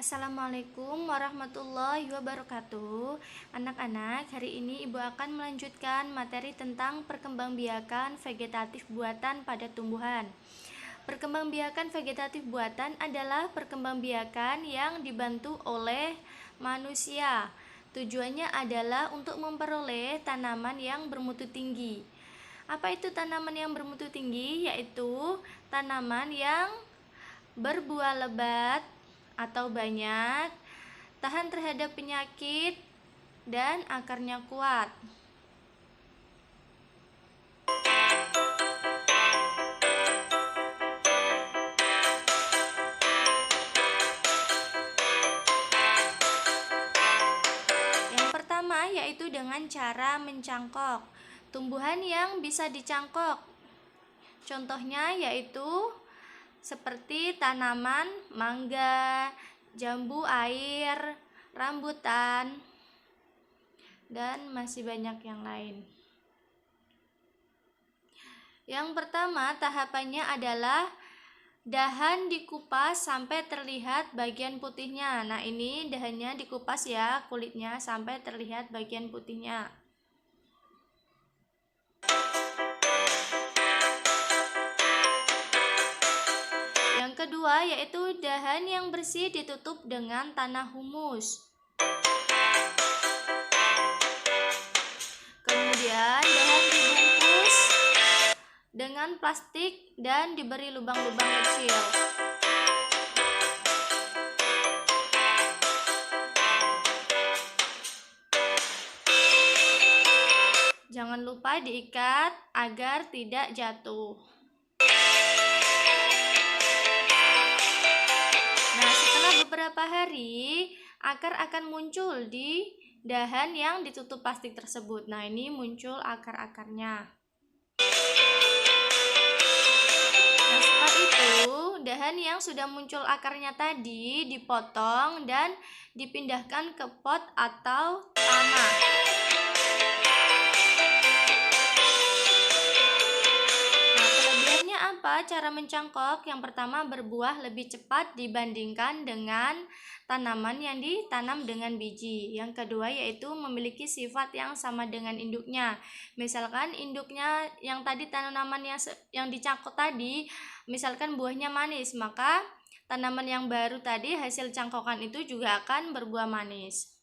Assalamualaikum warahmatullahi wabarakatuh. Anak-anak, hari ini Ibu akan melanjutkan materi tentang perkembangbiakan vegetatif buatan pada tumbuhan. Perkembangbiakan vegetatif buatan adalah perkembangbiakan yang dibantu oleh manusia. Tujuannya adalah untuk memperoleh tanaman yang bermutu tinggi. Apa itu tanaman yang bermutu tinggi? Yaitu tanaman yang berbuah lebat atau banyak, tahan terhadap penyakit, dan akarnya kuat. Yang pertama yaitu dengan cara mencangkok. Tumbuhan yang bisa dicangkok, contohnya yaitu seperti tanaman mangga, jambu air, rambutan, dan masih banyak yang lain. Yang pertama, tahapannya adalah dahan dikupas sampai terlihat bagian putihnya. Nah, ini dahannya dikupas ya, kulitnya sampai terlihat bagian putihnya. Yang kedua yaitu dahan yang bersih ditutup dengan tanah humus. Kemudian dahan dibungkus dengan plastik dan diberi lubang-lubang kecil. Jangan lupa diikat agar tidak jatuh. Nah, setelah beberapa hari, akar akan muncul di dahan yang ditutup plastik tersebut. Nah, ini muncul akar-akarnya. Nah, setelah itu, dahan yang sudah muncul akarnya tadi dipotong dan dipindahkan ke pot atau tanah. Apa cara mencangkok? Yang pertama, berbuah lebih cepat dibandingkan dengan tanaman yang ditanam dengan biji. Yang kedua yaitu memiliki sifat yang sama dengan induknya. Misalkan induknya yang tadi tanaman yang dicangkok tadi, misalkan buahnya manis, maka tanaman yang baru tadi hasil cangkokan itu juga akan berbuah manis.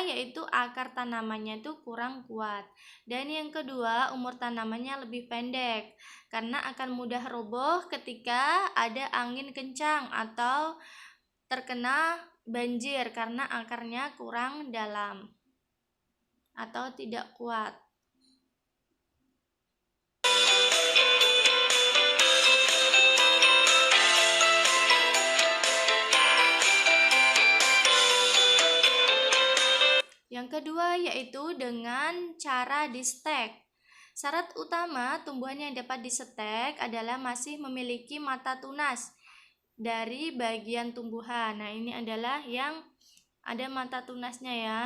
Yaitu akar tanamannya itu kurang kuat. Dan yang kedua, umur tanamannya lebih pendek karena akan mudah roboh ketika ada angin kencang atau terkena banjir karena akarnya kurang dalam atau tidak kuat. Yang kedua yaitu dengan cara di-stek. Syarat utama tumbuhan yang dapat di-stek adalah masih memiliki mata tunas dari bagian tumbuhan. Nah, ini adalah yang ada mata tunasnya ya.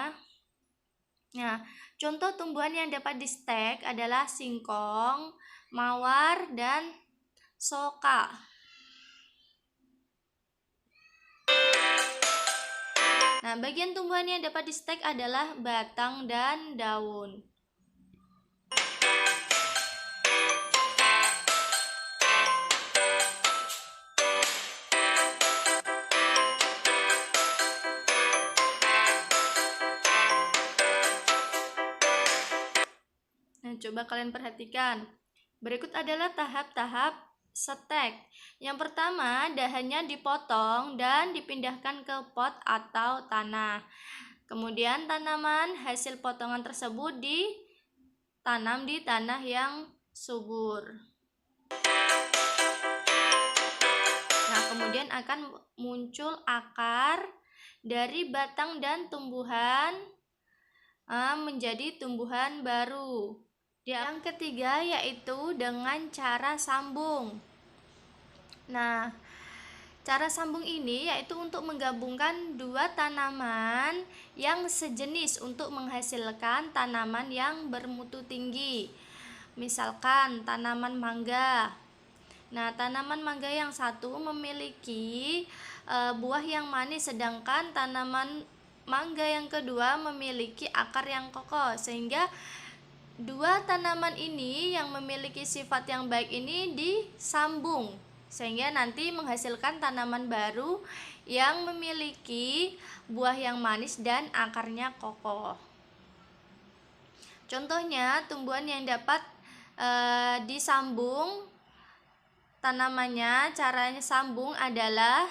Nah, contoh tumbuhan yang dapat di-stek adalah singkong, mawar, dan soka. Nah, bagian tumbuhan yang dapat di-stek adalah batang dan daun. Nah, coba kalian perhatikan. Berikut adalah tahap-tahap stek. Yang pertama, dahannya dipotong dan dipindahkan ke pot atau tanah. Kemudian tanaman hasil potongan tersebut ditanam di tanah yang subur. Nah, kemudian akan muncul akar dari batang dan tumbuhan menjadi tumbuhan baru. Yang ketiga yaitu dengan cara sambung. Nah, cara sambung ini yaitu untuk menggabungkan dua tanaman yang sejenis untuk menghasilkan tanaman yang bermutu tinggi. Misalkan tanaman mangga. Nah, tanaman mangga yang satu memiliki buah yang manis, sedangkan tanaman mangga yang kedua memiliki akar yang kokoh, sehingga dua tanaman ini yang memiliki sifat yang baik ini disambung, sehingga nanti menghasilkan tanaman baru yang memiliki buah yang manis dan akarnya kokoh. Contohnya, tumbuhan yang dapat disambung tanamannya, caranya sambung adalah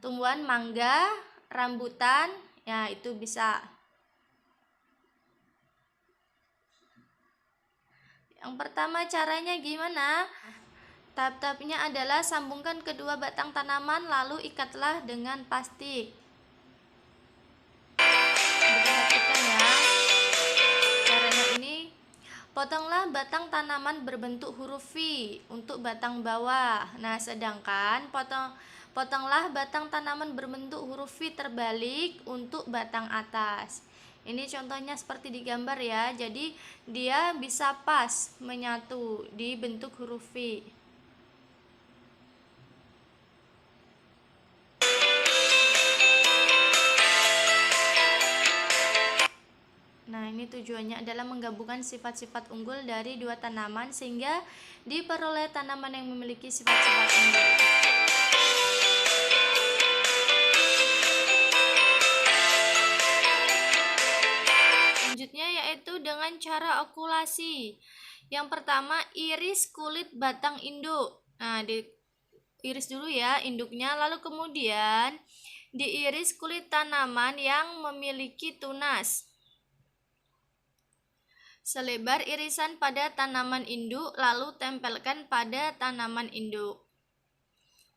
tumbuhan mangga, rambutan, ya itu bisa. Yang pertama caranya gimana? Tahap-tahapnya adalah sambungkan kedua batang tanaman lalu ikatlah dengan plastik. Perhatikan ya. Caranya ini, potonglah batang tanaman berbentuk huruf V untuk batang bawah. Nah, sedangkan potonglah batang tanaman berbentuk huruf V terbalik untuk batang atas. Ini contohnya seperti di gambar ya. Jadi dia bisa pas menyatu di bentuk huruf V. Nah, ini tujuannya adalah menggabungkan sifat-sifat unggul dari dua tanaman sehingga diperoleh tanaman yang memiliki sifat-sifat unggul. Selanjutnya yaitu dengan cara okulasi. Yang pertama, iris kulit batang induk. Nah, diiris dulu ya induknya, lalu kemudian diiris kulit tanaman yang memiliki tunas selebar irisan pada tanaman induk, lalu tempelkan pada tanaman induk.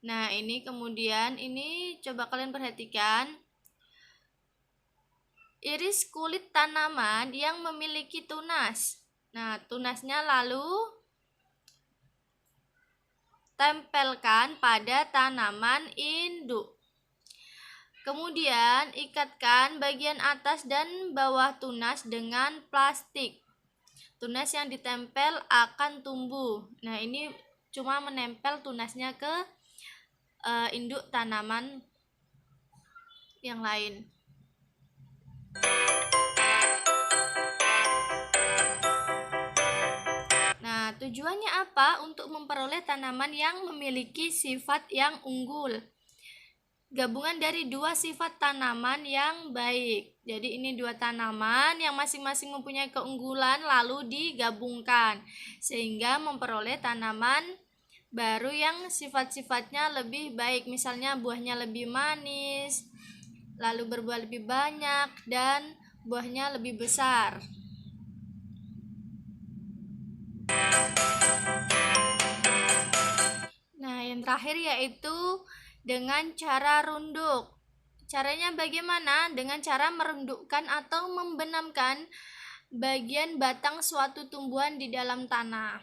Nah, ini kemudian ini coba kalian perhatikan. Iris kulit tanaman yang memiliki tunas. Nah, tunasnya lalu tempelkan pada tanaman induk. Kemudian ikatkan bagian atas dan bawah tunas dengan plastik. Tunas yang ditempel akan tumbuh. Nah, ini cuma menempel tunasnya ke induk tanaman yang lain. Nah, tujuannya apa? Untuk memperoleh tanaman yang memiliki sifat yang unggul. Gabungan dari dua sifat tanaman yang baik. Jadi ini dua tanaman yang masing-masing mempunyai keunggulan lalu digabungkan sehingga memperoleh tanaman baru yang sifat-sifatnya lebih baik. Misalnya buahnya lebih manis, lalu berbuah lebih banyak dan buahnya lebih besar. Nah, yang terakhir yaitu dengan cara runduk. Caranya bagaimana? Dengan cara merundukkan atau membenamkan bagian batang suatu tumbuhan di dalam tanah.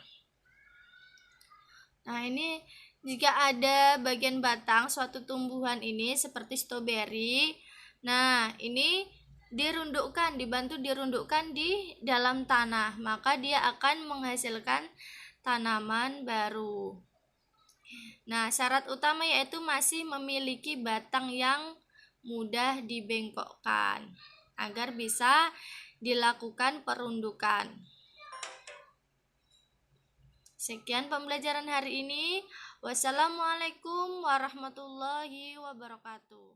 Nah, ini jika ada bagian batang suatu tumbuhan ini seperti stroberi. Nah, ini dibantu dirundukkan di dalam tanah, maka dia akan menghasilkan tanaman baru. Nah, syarat utama yaitu masih memiliki batang yang mudah dibengkokkan agar bisa dilakukan perundukan. Sekian pembelajaran hari ini. Wassalamualaikum warahmatullahi wabarakatuh.